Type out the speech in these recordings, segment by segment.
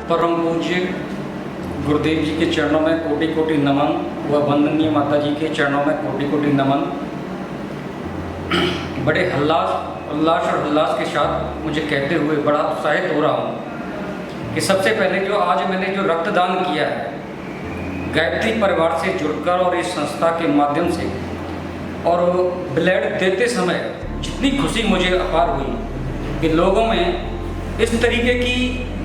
परम पूज्य गुरुदेव जी के चरणों में कोटि कोटि नमन व वंदनीय माता जी के चरणों में कोटि कोटि नमन। बड़े उल्लास और उल्लास के साथ मुझे कहते हुए बड़ा उत्साहित हो रहा हूँ कि सबसे पहले जो आज मैंने जो रक्तदान किया है गायत्री परिवार से जुड़कर और इस संस्था के माध्यम से, और ब्लड देते समय जितनी खुशी मुझे अपार हुई कि लोगों में इस तरीके की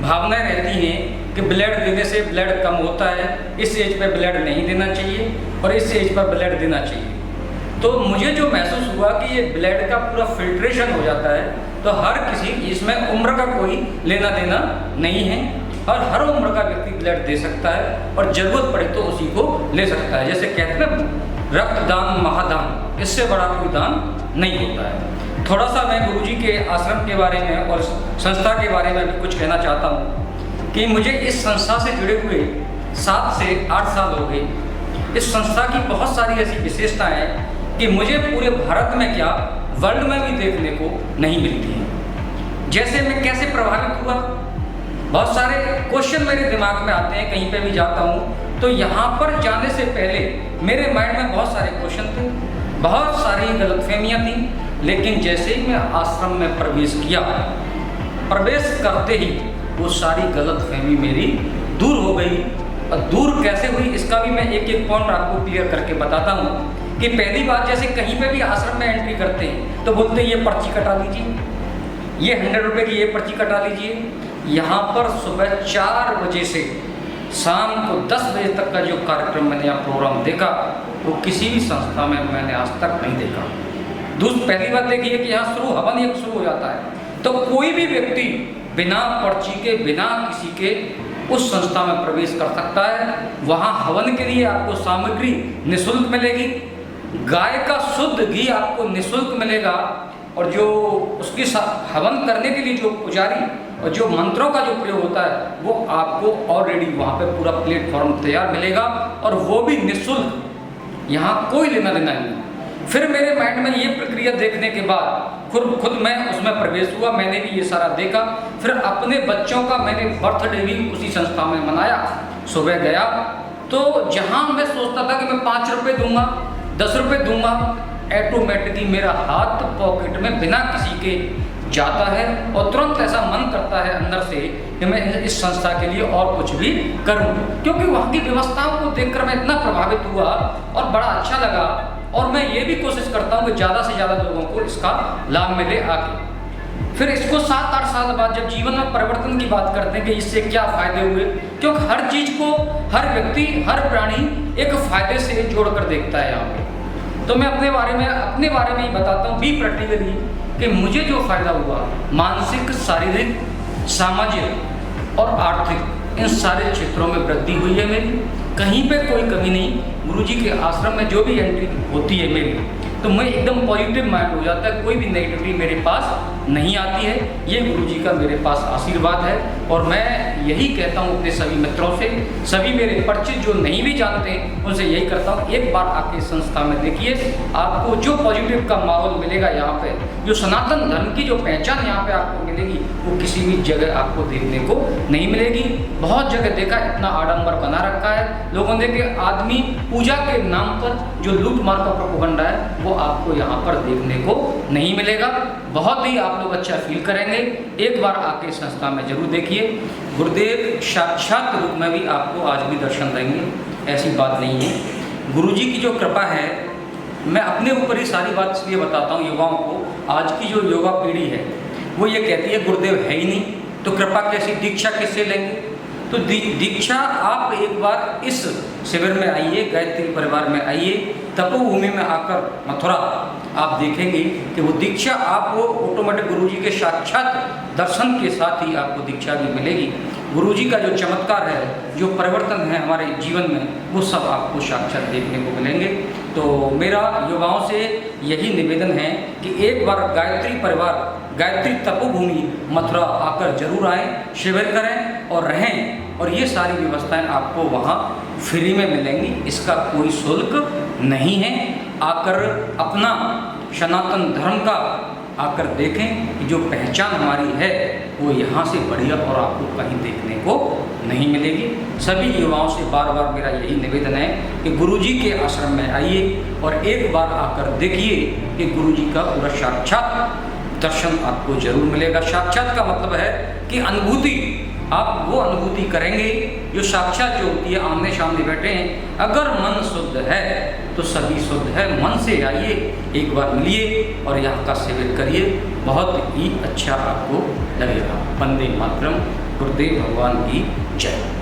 भावनाएं रहती हैं कि ब्लड देने से ब्लड कम होता है, इस एज पर ब्लड नहीं देना चाहिए और इस एज पर ब्लड देना चाहिए। तो मुझे जो महसूस हुआ कि ये ब्लड का पूरा फिल्ट्रेशन हो जाता है, तो हर किसी, इसमें उम्र का कोई लेना देना नहीं है और हर उम्र का व्यक्ति ब्लड दे सकता है और ज़रूरत पड़े तो उसी को ले सकता है। जैसे कहते हैं रक्तदान महादान, इससे बड़ा कोई दान नहीं होता है। थोड़ा सा मैं गुरुजी के आश्रम के बारे में और संस्था के बारे में भी कुछ कहना चाहता हूँ कि मुझे इस संस्था से जुड़े हुए 7 से 8 साल हो गए। इस संस्था की बहुत सारी ऐसी विशेषताएं हैं कि मुझे पूरे भारत में क्या वर्ल्ड में भी देखने को नहीं मिलती है। जैसे मैं कैसे प्रभावित हुआ, बहुत सारे क्वेश्चन मेरे दिमाग में आते हैं, कहीं पे भी जाता हूँ तो यहाँ पर जाने से पहले मेरे माइंड में बहुत सारे क्वेश्चन थे, बहुत सारी गलतफहमियाँ थी। लेकिन जैसे ही मैं आश्रम में प्रवेश किया, प्रवेश करते ही वो सारी गलतफहमी मेरी दूर हो गई। और दूर कैसे हुई इसका भी मैं एक एक पॉइंट आपको क्लियर करके बताता हूँ कि पहली बात, जैसे कहीं पे भी आश्रम में एंट्री करते हैं तो बोलते हैं ये पर्ची कटा लीजिए, ये 100 रुपये की ये पर्ची कटा लीजिए। यहाँ पर सुबह 4 बजे से शाम को 10 बजे तक का जो कार्यक्रम मैंने यहाँ प्रोग्राम देखा वो किसी भी संस्था में मैंने आज तक नहीं देखा। पहली बात देखिए कि यहाँ हवन एक शुरू हो जाता है तो कोई भी व्यक्ति बिना पर्ची के, बिना किसी के उस संस्था में प्रवेश कर सकता है। वहाँ हवन के लिए आपको सामग्री निःशुल्क मिलेगी, गाय का शुद्ध घी आपको निःशुल्क मिलेगा, और जो उसके साथ हवन करने के लिए जो पुजारी और जो मंत्रों का जो प्रयोग होता है वो आपको ऑलरेडी वहाँ पे पूरा प्लेटफॉर्म तैयार मिलेगा और वो भी निःशुल्क। यहाँ कोई लेना देना नहीं। फिर मेरे माइंड में ये प्रक्रिया देखने के बाद खुद मैं उसमें प्रवेश हुआ, मैंने भी ये सारा देखा। फिर अपने बच्चों का मैंने बर्थडे भी उसी संस्था में मनाया। सुबह गया तो जहाँ मैं सोचता था कि मैं 5 रुपये दूंगा, 10 रुपये दूंगा, ऑटोमेटिकली मेरा हाथ पॉकेट में बिना किसी के जाता है और तुरंत ऐसा मन करता है अंदर से कि मैं इस संस्था के लिए और कुछ भी करूं, क्योंकि वहाँ की व्यवस्थाओं को देखकर मैं इतना प्रभावित हुआ और बड़ा अच्छा लगा। और मैं ये भी कोशिश करता हूँ कि ज़्यादा से ज़्यादा लोगों को इसका लाभ मिले आगे। फिर इसको 7-8 साल बाद जब जीवन में परिवर्तन की बात करते हैं कि इससे क्या फ़ायदे हुए, क्योंकि हर चीज़ को हर व्यक्ति, हर प्राणी एक फ़ायदे से जोड़कर देखता है यहाँ पे। तो मैं अपने बारे में ही बताता हूँ, बी प्रैक्टिकली, कि मुझे जो फ़ायदा हुआ मानसिक, शारीरिक, सामाजिक और आर्थिक, इन सारे क्षेत्रों में वृद्धि हुई है मेरी। कहीं पे कोई कमी नहीं। गुरुजी के आश्रम में जो भी एंट्री होती है मेरी, तो मैं एकदम पॉजिटिव माइंड हो जाता है, कोई भी नेगेटिविटी मेरे पास नहीं आती है। ये गुरुजी का मेरे पास आशीर्वाद है। और मैं यही कहता हूँ अपने सभी मित्रों से, सभी मेरे परिचित जो नहीं भी जानते हैं उनसे यही करता हूँ, एक बार आके संस्था में देखिए, आपको जो पॉजिटिव का माहौल मिलेगा यहाँ पे, जो सनातन धर्म की जो पहचान यहाँ पे आपको मिलेगी वो किसी भी जगह आपको देखने को नहीं मिलेगी। बहुत जगह देखा, इतना आडंबर बना रखा है लोगों ने कि आदमी पूजा के नाम पर जो लूट मार का प्रोपेगेंडा है वो आपको यहाँ पर देखने को नहीं मिलेगा। बहुत ही आप लोग अच्छा फील करेंगे। एक बार आके संस्था में जरूर देखिए। गुरुदेव साक्षात रूप में भी आपको आज भी दर्शन देंगे, ऐसी बात नहीं है। गुरुजी की जो कृपा है, मैं अपने ऊपर ही सारी बात इसलिए बताता हूँ युवाओं को। आज की जो युवा पीढ़ी है वो ये कहती है गुरुदेव है ही नहीं तो कृपा कैसी, दीक्षा किससे लेंगे। तो दीक्षा आप एक बार इस शिविर में आइए, गायत्री परिवार में आइए, तपोभूमि में आकर मथुरा आप देखेंगे कि वो दीक्षा आपको ऑटोमेटिक गुरुजी के साक्षात दर्शन के साथ ही आपको दीक्षा भी मिलेगी। गुरुजी का जो चमत्कार है, जो परिवर्तन है हमारे जीवन में, वो सब आपको साक्षात देखने को मिलेंगे। तो मेरा युवाओं से यही निवेदन है कि एक बार गायत्री परिवार, गायत्री तपोभूमि मथुरा आकर जरूर आएँ, शिविर करें और रहें। और ये सारी व्यवस्थाएं आपको वहाँ फ्री में मिलेंगी, इसका कोई शुल्क नहीं है। आकर अपना सनातन धर्म का आकर देखें कि जो पहचान हमारी है वो यहाँ से बढ़िया और आपको कहीं देखने को नहीं मिलेगी। सभी युवाओं से बार बार मेरा यही निवेदन है कि गुरुजी के आश्रम में आइए और एक बार आकर देखिए कि गुरुजी का पूरा साक्षात दर्शन आपको जरूर मिलेगा। साक्षात का मतलब है कि अनुभूति, आप वो अनुभूति करेंगे जो साक्षात जो होती है, आमने सामने बैठे हैं। अगर मन शुद्ध है तो सभी शुद्ध है। मन से आइए, एक बार मिलिए और यहाँ का सेवन करिए, बहुत ही अच्छा आपको लगेगा। वंदे मातरम। गुरुदेव भगवान की जय।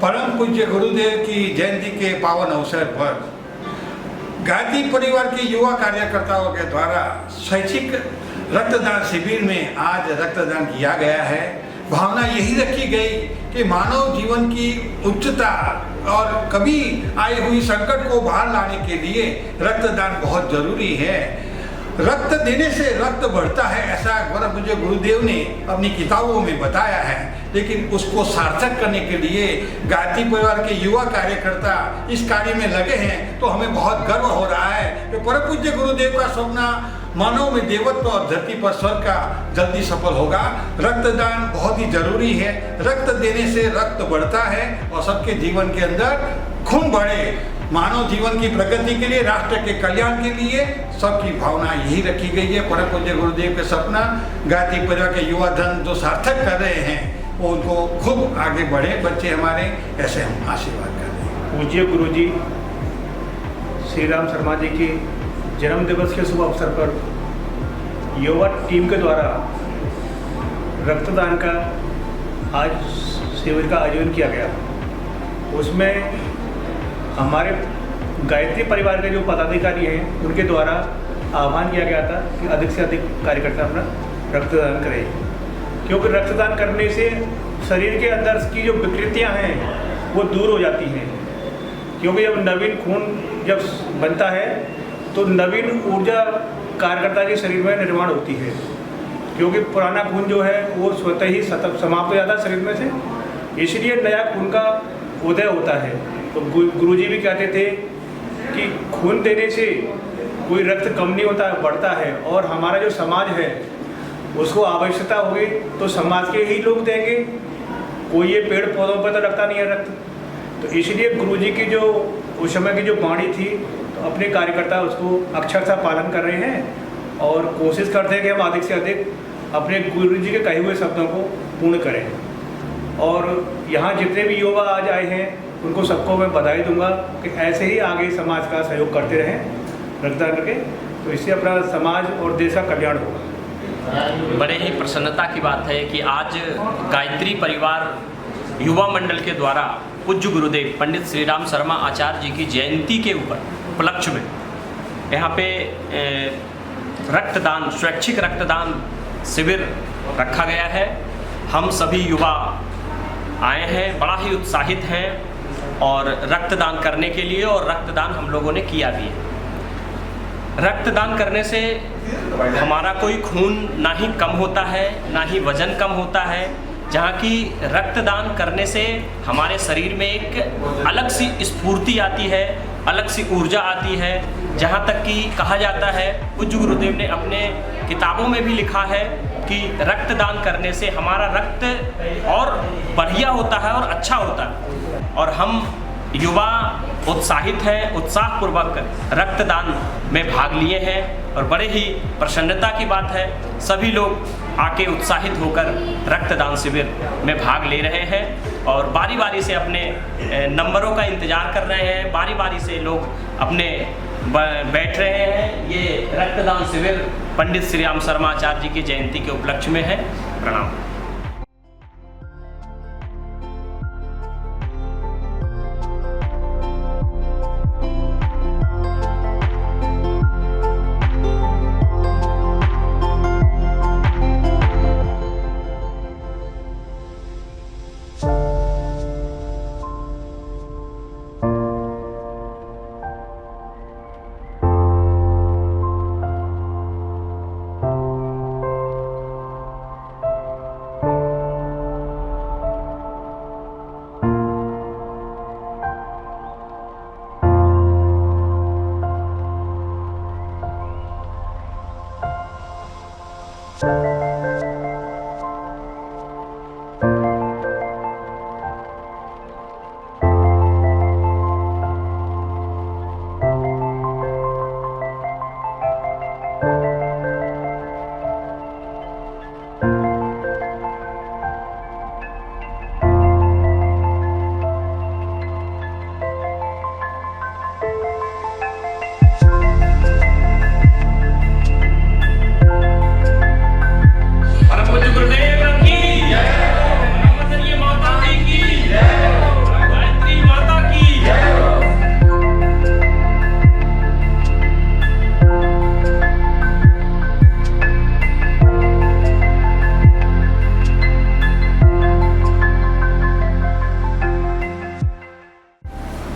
परम पूज्य गुरुदेव की जयंती के पावन अवसर पर गायत्री परिवार के युवा कार्यकर्ताओं के द्वारा शैक्षिक रक्तदान शिविर में आज रक्तदान किया गया है। भावना यही रखी गई कि मानव जीवन की उच्चता और कभी आई हुई संकट को बाहर लाने के लिए रक्तदान बहुत जरूरी है। रक्त देने से रक्त बढ़ता है, ऐसा परम पूज्य गुरुदेव ने अपनी किताबों में बताया है। लेकिन उसको सार्थक करने के लिए गायत्री परिवार के युवा कार्यकर्ता इस कार्य में लगे हैं, तो हमें बहुत गर्व हो रहा है कि परम पूज्य गुरुदेव का सपना मानव में देवत्व और धरती पर स्वर्ग का जल्दी सफल होगा। रक्तदान बहुत ही जरूरी है। रक्त देने से रक्त बढ़ता है और सबके जीवन के अंदर खून बढ़े। मानव जीवन की प्रगति के लिए, राष्ट्र के कल्याण के लिए सबकी भावना यही रखी गई है। परम पूज्य गुरुदेव के सपना गायत्री परिवार के युवा धन जो सार्थक कर रहे हैं वो उनको खूब आगे बढ़े बच्चे हमारे, ऐसे हम आशीर्वाद कर रहे हैं। पूज्य गुरुजी श्री राम शर्मा जी के जन्म दिवस के शुभ अवसर पर युवा टीम के द्वारा रक्तदान का आज शिविर का आयोजन किया गया। उसमें हमारे गायत्री परिवार के जो पदाधिकारी हैं उनके द्वारा आह्वान किया गया था कि अधिक से अधिक कार्यकर्ता अपना रक्तदान करें, क्योंकि रक्तदान करने से शरीर के अंदर की जो विकृतियां हैं वो दूर हो जाती हैं। क्योंकि जब नवीन खून जब बनता है तो नवीन ऊर्जा कार्यकर्ता के शरीर में निर्माण होती है, क्योंकि पुराना खून जो है वो स्वतः ही समाप्त हो जाता है शरीर में से, इसलिए नया खून का उदय होता है। तो गुरुजी भी कहते थे कि खून देने से कोई रक्त कम नहीं होता है, बढ़ता है। और हमारा जो समाज है उसको आवश्यकता होगी तो समाज के ही लोग देंगे, कोई ये पेड़ पौधों पर तो रखता नहीं है रक्त। तो इसलिए गुरुजी की जो उस समय की जो वाणी थी, तो अपने कार्यकर्ता उसको अक्षरशः पालन कर रहे हैं और कोशिश करते हैं कि हम अधिक से अधिक अपने गुरुजी के कहे हुए शब्दों को पूर्ण करें। और यहाँ जितने भी युवा आज आए हैं उनको सबको मैं बधाई दूंगा कि ऐसे ही आगे समाज का सहयोग करते रहें रक्तदान करके, तो इससे अपना समाज और देश का कल्याण होगा। बड़े ही प्रसन्नता की बात है कि आज गायत्री परिवार युवा मंडल के द्वारा पूज्य गुरुदेव पंडित श्री राम शर्मा आचार्य जी की जयंती के उपलक्ष्य में यहाँ पे रक्तदान, स्वैच्छिक रक्तदान शिविर रखा गया है। हम सभी युवा आए हैं, बड़ा ही उत्साहित हैं और रक्तदान करने के लिए, और रक्तदान हम लोगों ने किया भी है। रक्तदान करने से हमारा कोई खून ना ही कम होता है, ना ही वजन कम होता है, जहाँ की रक्तदान करने से हमारे शरीर में एक अलग सी स्फूर्ति आती है, अलग सी ऊर्जा आती है। जहाँ तक कि कहा जाता है, पूज्य गुरुदेव ने अपने किताबों में भी लिखा है कि रक्तदान करने से हमारा रक्त और बढ़िया होता है और अच्छा होता है। और हम युवा उत्साहित हैं, उत्साहपूर्वक रक्तदान में भाग लिए हैं और बड़े ही प्रसन्नता की बात है, सभी लोग आके उत्साहित होकर रक्तदान शिविर में भाग ले रहे हैं और बारी बारी से अपने नंबरों का इंतज़ार कर रहे हैं, बारी बारी से लोग अपने बैठ रहे हैं। ये रक्तदान शिविर पंडित श्री राम शर्मा आचार्य जी की जयंती के उपलक्ष्य में है। प्रणाम।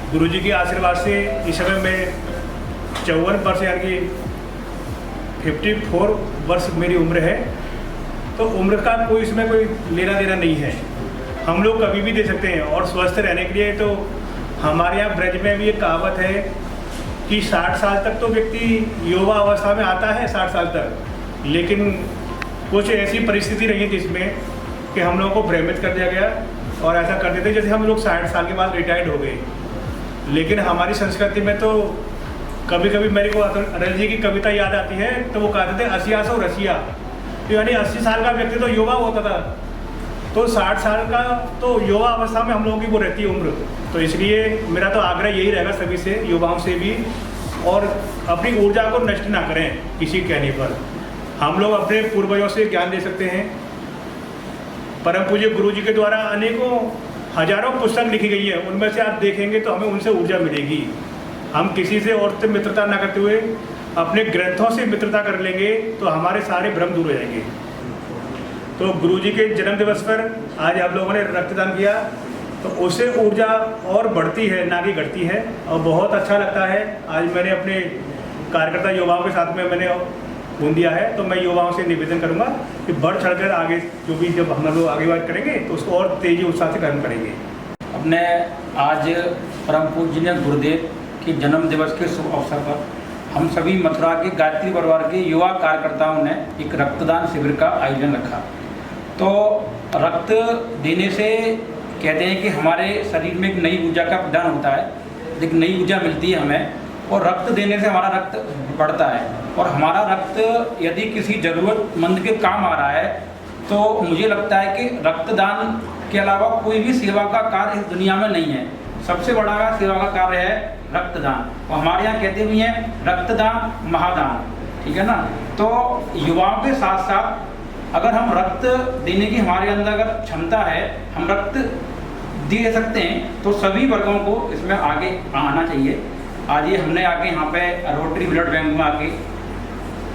गुरुजी के आशीर्वाद से इस समय मैं 54 वर्ष यानी कि 54 वर्ष मेरी उम्र है। तो उम्र का कोई इसमें कोई लेना देना नहीं है, हम लोग कभी भी दे सकते हैं। और स्वस्थ रहने के लिए तो हमारे यहाँ ब्रज में भी एक कहावत है कि 60 साल तक तो व्यक्ति युवा अवस्था में आता है, 60 साल तक। लेकिन कुछ ऐसी परिस्थिति रही है जिसमें कि हम लोगों को भ्रमित कर दिया गया और ऐसा कर देते जैसे हम लोग 60 साल के बाद रिटायर्ड हो गए। लेकिन हमारी संस्कृति में तो कभी कभी मेरे को अटल जी की कविता याद आती है, तो वो कहते थे 80 सौ रसिया, तो यानी 80 साल का व्यक्ति तो युवा होता था, तो 60 साल का तो युवा अवस्था में हम लोगों की वो रहती है उम्र। तो इसलिए मेरा तो आग्रह यही रहेगा सभी से, युवाओं से भी, और अपनी ऊर्जा को नष्ट ना करें किसी कहने पर। हम लोग अपने पूर्वजों से ज्ञान ले सकते हैं। परम पूज्य गुरु जी के द्वारा अनेकों हजारों पुस्तक लिखी गई है, उनमें से आप देखेंगे तो हमें उनसे ऊर्जा मिलेगी। हम किसी से और से मित्रता ना करते हुए अपने ग्रंथों से मित्रता कर लेंगे तो हमारे सारे भ्रम दूर हो जाएंगे। तो गुरु जी के जन्म दिवस पर आज आप लोगों ने रक्तदान किया, तो उससे ऊर्जा और बढ़ती है ना कि घटती है, और बहुत अच्छा लगता है। आज मैंने अपने कार्यकर्ता युवाओं के साथ में मैंने खून दिया है, तो मैं युवाओं से निवेदन करूंगा कि बढ़ चढ़कर आगे जो भी जब हम लोग आगे बात करेंगे तो उसको और तेजी उत्साह से कर्म करेंगे। अपने आज परम पूजनीय गुरुदेव के जन्म दिवस के शुभ अवसर पर हम सभी मथुरा के गायत्री परिवार के युवा कार्यकर्ताओं ने एक रक्तदान शिविर का आयोजन रखा। तो रक्त देने से कहते हैं कि हमारे शरीर में एक नई ऊर्जा का प्रदान होता है, एक नई ऊर्जा मिलती है हमें, और रक्त देने से हमारा रक्त बढ़ता है। और हमारा रक्त यदि किसी ज़रूरतमंद के काम आ रहा है तो मुझे लगता है कि रक्तदान के अलावा कोई भी सेवा का कार्य इस दुनिया में नहीं है। सबसे बड़ा सेवा का कार्य है रक्तदान, और हमारे यहाँ कहते भी हैं रक्तदान महादान, ठीक है ना। तो युवाओं के साथ साथ अगर हम रक्त देने की हमारे अंदर अगर क्षमता है, हम रक्त दे सकते हैं, तो सभी वर्गों को इसमें आगे आना चाहिए। आज ये हमने आके यहाँ पे रोटरी ब्लड बैंक में आके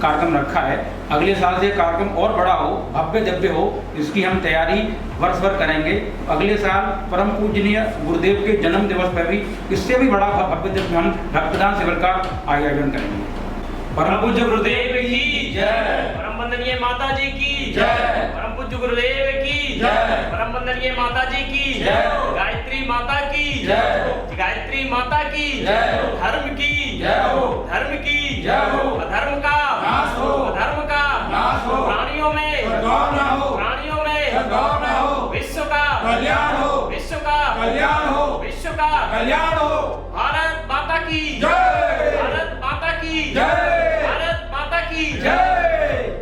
कार्यक्रम रखा है। अगले साल से कार्यक्रम और बड़ा हो, भव्य दिव्य हो, इसकी हम तैयारी वर्ष भर करेंगे। अगले साल परम पूजनीय गुरुदेव के जन्म दिवस पर भी इससे भी बड़ा भव्य दिव्य हम रक्तदान शिविर का आयोजन करेंगे। परम पूज्य गुरुदेव की जय। परम वंदनीय माता जी की जय। परम पूज्य गुरुदेव की जय। परम वंदनीय माता जी की जय। गायत्री माता की जय। गायत्री माता की जय। धर्म की जय हो। धर्म की जय हो। अधर्म का नाश हो। अधर्म का नाश हो। प्राणियों में सद्भाव न हो। प्राणियों में सद्भाव न हो। विश्व का कल्याण हो। विश्व का कल्याण हो। विश्व का कल्याण हो। भारत माता की जय। भारत माता की जय। भारत माता की जय।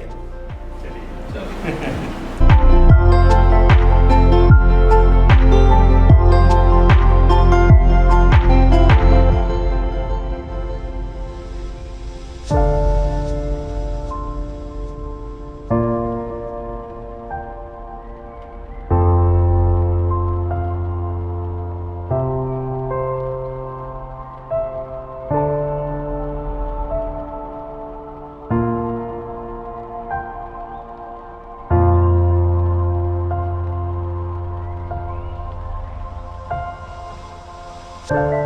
you